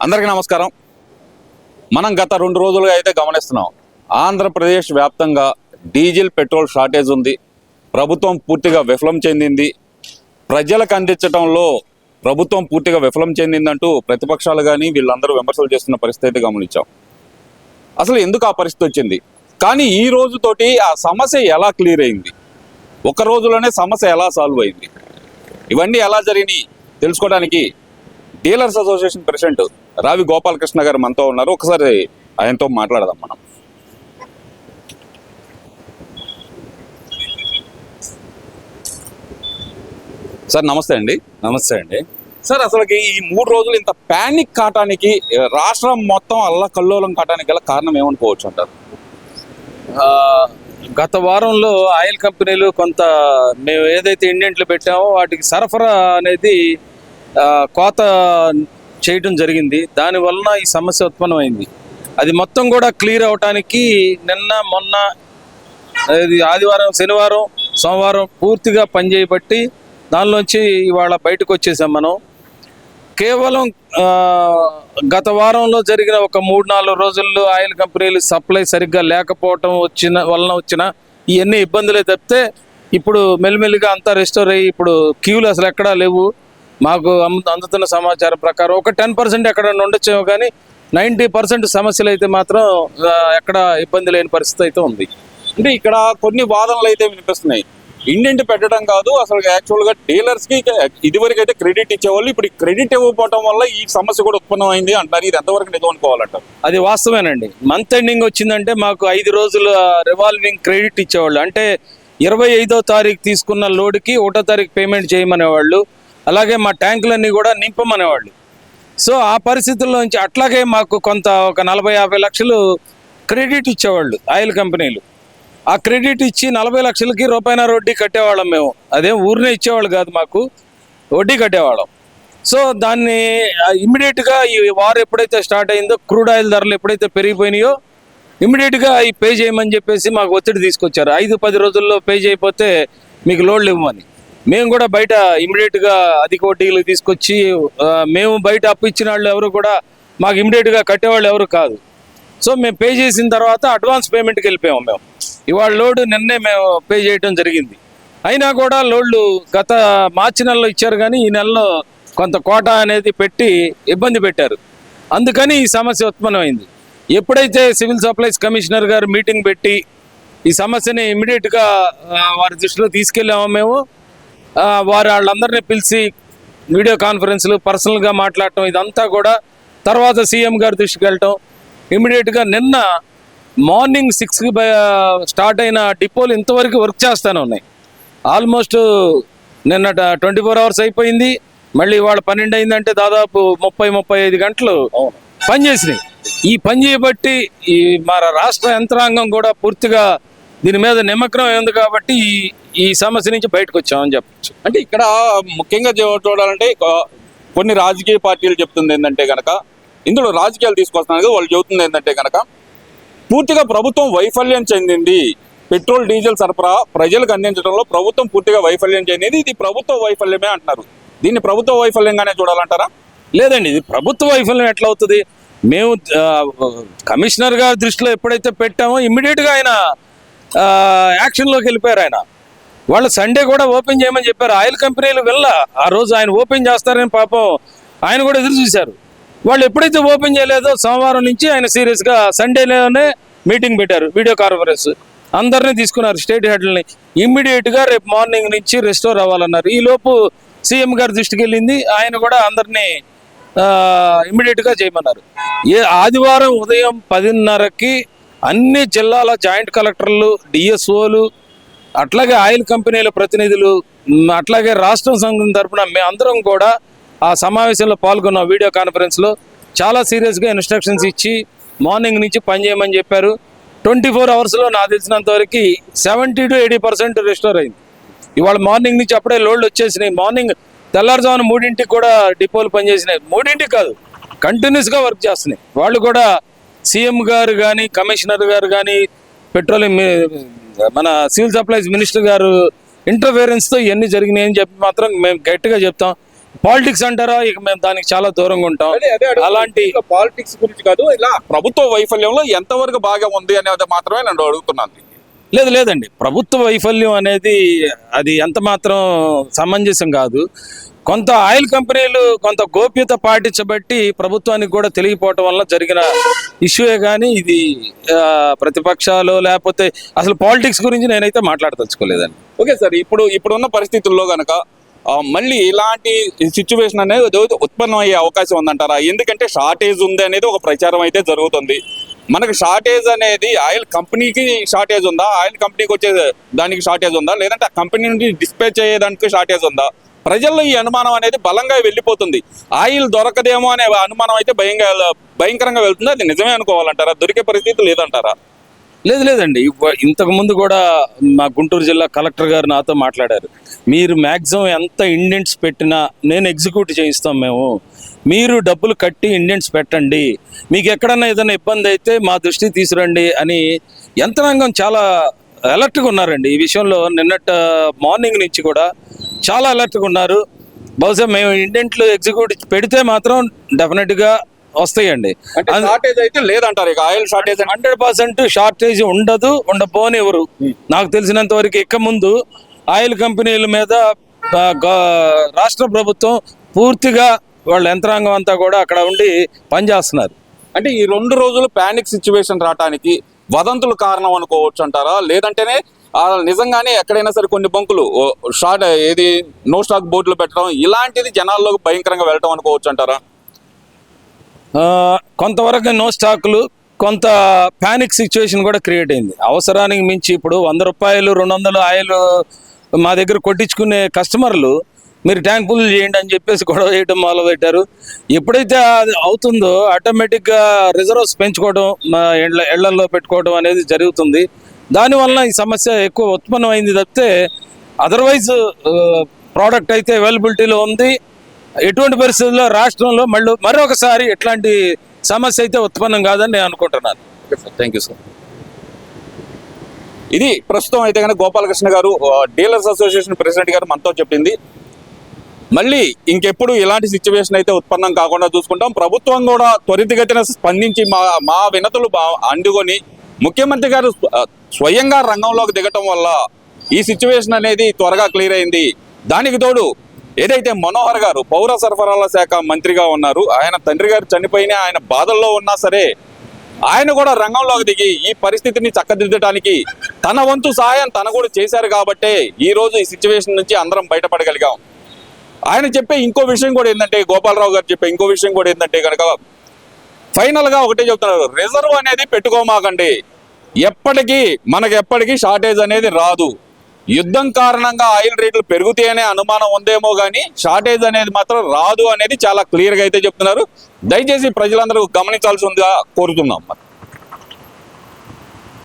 అందరికీ నమస్కారం. మనం గత 2 రోజులుగా అయితే గమనిస్తున్నాం. ఆంధ్రప్రదేశ్ వ్యాప్తంగా డీజిల్ పెట్రోల్ షార్టేజ్ ఉంది. ప్రభుత్వం పూర్తిగా విఫలం చెందింది. ప్రజలకు అందించడంలో ప్రభుత్వం పూర్తిగా విఫలం చెందిందంటూ ప్రతిపక్షాలు కానీ వీళ్ళందరూ విమర్శలు చేస్తున్న పరిస్థితి గమనించాం. అసలు ఎందుకు ఆ పరిస్థితి వచ్చింది? కానీ ఈ రోజుతోటి ఆ సమస్య ఎలా క్లియర్ అయింది? ఒక రోజులోనే సమస్య ఎలా సాల్వ్ అయింది? ఇవన్నీ ఎలా జరిగినాయి తెలుసుకోవడానికి డీలర్స్ అసోసియేషన్ ప్రెసిడెంట్ రావి గోపాలకృష్ణ గారు మనతో ఉన్నారు. ఒకసారి ఆయనతో మాట్లాడదాం మనం. సార్ నమస్తే అండి. నమస్తే అండి. సార్ అసలుకి ఈ 3 రోజులు ఇంత ప్యానిక్ కావటానికి, రాష్ట్రం మొత్తం అల్లకల్లోలం కావటానికి గల కారణం ఏమనుకోవచ్చు అంటారు? గత వారంలో ఆయిల్ కంపెనీలు కొంత మేము ఏదైతే ఇండెంట్లు పెట్టామో వాటికి సరఫరా అనేది కోత చేయడం జరిగింది. దానివలన ఈ సమస్య ఉత్పన్నమైంది. అది మొత్తం కూడా క్లియర్ అవటానికి నిన్న మొన్న ఆదివారం, శనివారం, సోమవారం పూర్తిగా పనిచేయబట్టి దానిలోంచి ఇవాళ బయటకు వచ్చేసాం మనం. కేవలం గత వారంలో జరిగిన ఒక 3-4 రోజుల్లో ఆయిల్ కంపెనీలు సప్లై సరిగ్గా లేకపోవటం వలన వచ్చిన ఇవన్నీ ఇబ్బందులే తప్పితే ఇప్పుడు మెల్లిమెల్లిగా అంతా రెస్టోర్ అయ్యి ఇప్పుడు క్యూలు అసలు ఎక్కడా లేవు. మాకు అందుతున్న సమాచారం ప్రకారం ఒక 10% ఎక్కడ ఉండొచ్చేమో, కానీ 90% సమస్యలు అయితే మాత్రం ఎక్కడ ఇబ్బంది లేని పరిస్థితి అయితే ఉంది. అంటే ఇక్కడ కొన్ని వాదనలు అయితే వినిపిస్తున్నాయి. ఇండెంట్ పెట్టడం కాదు, అసలు యాక్చువల్గా డీలర్స్కి ఇదివరకు అయితే క్రెడిట్ ఇచ్చేవాళ్ళు, ఇప్పుడు క్రెడిట్ ఇవ్వకపోవడం వల్ల ఈ సమస్య కూడా ఉత్పన్నమైంది అంటారు. ఇది ఎంతవరకు నిజం అనుకోవాలంటారు? అది వాస్తవేనండి. మంత్ ఎండింగ్ వచ్చిందంటే మాకు 5 రోజుల రివాల్వింగ్ క్రెడిట్ ఇచ్చేవాళ్ళు. అంటే 25వ తారీఖు తీసుకున్న లోడ్కి 1వ తారీఖు పేమెంట్ చేయమనేవాళ్ళు. అలాగే మా ట్యాంకులన్నీ కూడా నింపమనేవాళ్ళు. సో ఆ పరిస్థితుల్లోంచి అట్లాగే మాకు కొంత ఒక 40-50 లక్షలు క్రెడిట్ ఇచ్చేవాళ్ళు ఆయిల్ కంపెనీలు. ఆ క్రెడిట్ ఇచ్చి 40 లక్షలకి రూపాయిన్నర వడ్డీ కట్టేవాళ్ళం మేము. అదేం ఊరినే ఇచ్చేవాళ్ళు కాదు, మాకు వడ్డీ కట్టేవాళ్ళం. సో దాన్ని ఇమ్మీడియట్గా ఈ వార్ ఎప్పుడైతే స్టార్ట్ అయిందో, క్రూడ్ ఆయిల్ ధరలు ఎప్పుడైతే పెరిగిపోయినాయో ఇమ్మీడియట్గా ఈ పే చేయమని చెప్పేసి మాకు ఒత్తిడి తీసుకొచ్చారు. 5-10 రోజుల్లో పే చేయకపోతే మీకు లోడ్లు ఇవ్వమని. మేము కూడా బయట ఇమ్మీడియట్గా అధిక వడ్డీలు తీసుకొచ్చి, మేము బయట అప్పు ఇచ్చిన వాళ్ళు ఎవరు కూడా మాకు ఇమ్మీడియట్గా కట్టేవాళ్ళు ఎవరు కాదు. సో మేము పే చేసిన తర్వాత అడ్వాన్స్ పేమెంట్కి వెళ్ళిపోయాము మేము. ఇవాళ లోడ్ నిన్నే మేము పే చేయడం జరిగింది. అయినా కూడా లోడ్లు గత మార్చి నెలలో ఇచ్చారు, కానీ ఈ నెలలో కొంత కోట అనేది పెట్టి ఇబ్బంది పెట్టారు. అందుకని ఈ సమస్య ఉత్పన్నమైంది. ఎప్పుడైతే సివిల్ సప్లైస్ కమిషనర్ గారు మీటింగ్ పెట్టి ఈ సమస్యని ఇమ్మీడియట్గా వారి దృష్టిలో తీసుకెళ్ళాము మేము, వాళ్ళందరినీ పిలిచి వీడియో కాన్ఫరెన్స్లు, పర్సనల్గా మాట్లాడటం, ఇదంతా కూడా తర్వాత సీఎం గారి దృష్టికి వెళ్ళటం. ఇమ్మీడియట్గా నిన్న మార్నింగ్ 6కి స్టార్ట్ అయిన డిపోలు ఇంతవరకు వర్క్ చేస్తూనే ఉన్నాయి. ఆల్మోస్ట్ నిన్న 24 అవర్స్ అయిపోయింది. మళ్ళీ ఇవాళ 12 అయిందంటే దాదాపు 30-35 గంటలు పనిచేసినాయి. ఈ పని చేయబట్టి ఈ మన రాష్ట్ర యంత్రాంగం కూడా పూర్తిగా దీని మీద నిమగ్నం ఉంది. కాబట్టి ఈ సమస్య నుంచి బయటకు వచ్చామని చెప్పచ్చు. అంటే ఇక్కడ ముఖ్యంగా చూడాలంటే కొన్ని రాజకీయ పార్టీలు చెప్తుంది ఏంటంటే కనుక, ఇందులో రాజకీయాలు తీసుకొస్తున్నారు. వాళ్ళు చెబుతుంది ఏంటంటే కనుక పూర్తిగా ప్రభుత్వం వైఫల్యం చెందింది. పెట్రోల్ డీజిల్ సరఫరా ప్రజలకు అందించడంలో ప్రభుత్వం పూర్తిగా వైఫల్యం చెందింది. ఇది ప్రభుత్వ వైఫల్యమే అంటున్నారు. దీన్ని ప్రభుత్వ వైఫల్యంగానే చూడాలంటారా? లేదండి, ఇది ప్రభుత్వ వైఫల్యం ఎట్లా అవుతుంది? మేము కమిషనర్ గారి దృష్టిలో ఎప్పుడైతే పెట్టామో ఇమ్మీడియట్గా ఆయన యాక్షన్లోకి వెళ్ళిపోయారు. ఆయన వాళ్ళు సండే కూడా ఓపెన్ చేయమని చెప్పారు. ఆయిల్ కంపెనీలు ఆ రోజు ఆయన ఓపెన్ చేస్తారని పాపం ఆయన కూడా ఎదురు చూశారు. వాళ్ళు ఎప్పుడైతే ఓపెన్ చేయలేదో సోమవారం నుంచి ఆయన సీరియస్గా సండేలోనే మీటింగ్ పెట్టారు, వీడియో కాన్ఫరెన్స్. అందరినీ తీసుకున్నారు, స్టేట్ హెడ్లని. ఇమ్మీడియట్గా రేపు మార్నింగ్ నుంచి రెస్టోర్ అవ్వాలన్నారు. ఈలోపు సీఎం గారి దృష్టికి వెళ్ళింది. ఆయన కూడా అందరినీ ఇమ్మీడియట్గా చేయమన్నారు. ఆదివారం ఉదయం 10:30కి అన్ని జిల్లాల జాయింట్ కలెక్టర్లు, డిఎస్ఓలు, అట్లాగే ఆయిల్ కంపెనీల ప్రతినిధులు, అట్లాగే రాష్ట్రం సంఘం తరఫున మేమందరం కూడా ఆ సమావేశంలో పాల్గొన్న వీడియో కాన్ఫరెన్స్లో చాలా సీరియస్గా ఇన్స్ట్రక్షన్స్ ఇచ్చి మార్నింగ్ నుంచి పనిచేయమని చెప్పారు. 24 అవర్స్లో నాకు తెలిసినంతవరకు 70-80% రెస్టోర్ అయింది. ఇవాళ మార్నింగ్ నుంచి అప్పుడే లోడ్లు వచ్చేసినాయి. మార్నింగ్ తెల్లారుజామున 3ంటికి కూడా డిపోలు పనిచేసినాయి. 3ంటికి కాదు, కంటిన్యూస్గా వర్క్ చేస్తున్నాయి. వాళ్ళు కూడా సీఎం గారు కానీ, కమిషనర్ గారు కానీ, పెట్రోలియం మన సివిల్ సప్లైస్ మినిస్టర్ గారు ఇంటర్ఫియరెన్స్తో ఇవన్నీ జరిగినాయని చెప్పి మాత్రం మేము గట్టిగా చెప్తాం. పాలిటిక్స్ అంటారా, ఇక మేము దానికి చాలా దూరంగా ఉంటాం. అలాంటి పాలిటిక్స్ గురించి కాదు, ఇలా ప్రభుత్వ వైఫల్యంలో ఎంతవరకు బాగా ఉంది అనేది మాత్రమే నేను అడుగుతున్నాను. లేదండి, ప్రభుత్వ వైఫల్యం అనేది అది ఎంత మాత్రం సమంజసం కాదు. కొంత ఆయిల్ కంపెనీలు కొంత గోప్యత పాటించబట్టి ప్రభుత్వానికి కూడా తెలియపోవటం వల్ల జరిగిన ఇష్యూయే కానీ ఇది ప్రతిపక్షాలు లేకపోతే అసలు పాలిటిక్స్ గురించి నేనైతే మాట్లాడదలుచుకోలేదండి. ఓకే సార్, ఇప్పుడున్న పరిస్థితుల్లో కనుక మళ్ళీ ఇలాంటి సిచ్యువేషన్ అనేది ఉత్పన్నం అయ్యే అవకాశం ఉందంటారా? ఎందుకంటే షార్టేజ్ ఉంది అనేది ఒక ప్రచారం అయితే జరుగుతుంది. మనకు షార్టేజ్ అనేది ఆయిల్ కంపెనీకి షార్టేజ్ ఉందా, ఆయిల్ కంపెనీకి వచ్చే దానికి షార్టేజ్ ఉందా, లేదంటే ఆ కంపెనీ నుండి డిస్పాచ్ అయ్యేదానికి షార్టేజ్ ఉందా? ప్రజల్లో ఈ అనుమానం అనేది బలంగా వెళ్ళిపోతుంది. ఆయిల్ దొరకదేమో అనే అనుమానం అయితే భయంకరంగా వెళ్తుంది. అది నిజమే అనుకోవాలంటారా? దొరికే పరిస్థితి లేదంటారా? లేదండి, ఇంతకు ముందు కూడా మా గుంటూరు జిల్లా కలెక్టర్ గారు నాతో మాట్లాడారు. మీరు మ్యాక్సిమం ఎంత ఇండెంట్స్ పెట్టినా నేను ఎగ్జిక్యూట్ చేయిస్తాం, మీరు డబ్బులు కట్టి ఇండెంట్స్ పెట్టండి, మీకు ఎక్కడన్నా ఏదైనా ఇబ్బంది అయితే మా దృష్టికి తీసుకురండి అని యంత్రాంగం చాలా అలర్ట్గా ఉన్నారండి. ఈ విషయంలో నిన్నటి మార్నింగ్ నుంచి కూడా చాలా అలర్ట్గా ఉన్నారు. బహుశా మేము ఇండెంట్లు ఎగ్జిక్యూట్ పెడితే మాత్రం డెఫినెట్గా వస్తాయండి. షార్టేజ్ అయితే లేదంటారు. ఇక ఆయిల్ షార్టేజ్ 100% షార్టేజ్ ఉండబోనివ్వరు. నాకు తెలిసినంత వరకు ఇక ముందు ఆయిల్ కంపెనీల మీద రాష్ట్ర ప్రభుత్వం పూర్తిగా వాళ్ళ యంత్రాంగం అంతా కూడా అక్కడ ఉండి పనిచేస్తున్నారు. అంటే ఈ 2 రోజులు పానిక్ సిచ్యువేషన్ రావడానికి వదంతులు కారణం అనుకోవచ్చు అంటారా? లేదంటేనే నిజంగానే ఎక్కడైనా సరే కొన్ని బంకులు నో స్టాక్ బోర్డులు పెట్టడం ఇలాంటిది జనాల్లోకి భయంకరంగా వెళ్ళటం అనుకోవచ్చు అంటారా? కొంతవరకు నో స్టాకులు, కొంత ప్యానిక్ సిచ్యువేషన్ కూడా క్రియేట్ అయింది. అవసరానికి మించి ఇప్పుడు 100 రూపాయలు 200 ఆయిల్ మా దగ్గర కొట్టించుకునే కస్టమర్లు మీరు ట్యాంక్ ఫుల్ చేయండి అని చెప్పేసి గొడవ చేయడం మొదలుపెట్టారు. ఎప్పుడైతే అది అవుతుందో ఆటోమేటిక్గా రిజర్వ్స్ పెంచుకోవడం, ఇళ్లల్లో పెట్టుకోవడం అనేది జరుగుతుంది. దానివల్ల ఈ సమస్య ఎక్కువ ఉత్పన్నమైంది తప్పితే అదర్వైజ్ ప్రోడక్ట్ అయితే అవైలబిలిటీలో ఉంది. ఎటువంటి పరిస్థితుల్లో రాష్ట్రంలో మరొకసారి ఎట్లాంటి సమస్య అయితే ఉత్పన్నం కాదని నేను అనుకుంటున్నాను. Thank you sir. ఇది ప్రస్తుతం అయితే కనుక గోపాలకృష్ణ గారు, డీలర్స్ అసోసియేషన్ ప్రెసిడెంట్ గారు మనతో చెప్పింది. మళ్ళీ ఇంకెప్పుడు ఇలాంటి సిచ్యువేషన్ అయితే ఉత్పన్నం కాకుండా చూసుకుంటాం. ప్రభుత్వం కూడా త్వరితగతిన స్పందించి మా వినతులు అందుకొని ముఖ్యమంత్రి గారు స్వయంగా రంగంలోకి దిగటం వల్ల ఈ సిచ్యువేషన్ అనేది త్వరగా క్లియర్ అయింది. దానికి తోడు ఏదైతే మనోహర్ గారు పౌర సరఫరాల శాఖ మంత్రిగా ఉన్నారు, ఆయన తండ్రి గారు చనిపోయినా ఆయన బాధల్లో ఉన్నా సరే ఆయన కూడా రంగంలోకి దిగి ఈ పరిస్థితిని చక్కదిద్దడానికి తన వంతు సహాయం తన కూడా చేశారు కాబట్టే ఈ రోజు ఈ సిచ్యువేషన్ నుంచి అందరం బయటపడగలిగాం. ఆయన చెప్పే ఇంకో విషయం కూడా ఏంటంటే, గోపాలరావు గారు చెప్పే ఇంకో విషయం కూడా ఏంటంటే కనుక ఫైనల్గా ఒకటే చెప్తున్నారు, రిజర్వ్ అనేది పెట్టుకోమాకండి, ఎప్పటికీ షార్టేజ్ అనేది రాదు. యుద్ధం కారణంగా ఆయిల్ రేట్లు పెరుగుతాయనే అనుమానం ఉందేమో కానీ షార్టేజ్ అనేది మాత్రం రాదు అనేది చాలా క్లియర్గా అయితే చెప్తున్నారు. దయచేసి ప్రజలందరూ గమనించాల్సిందిగా కోరుతున్నాం.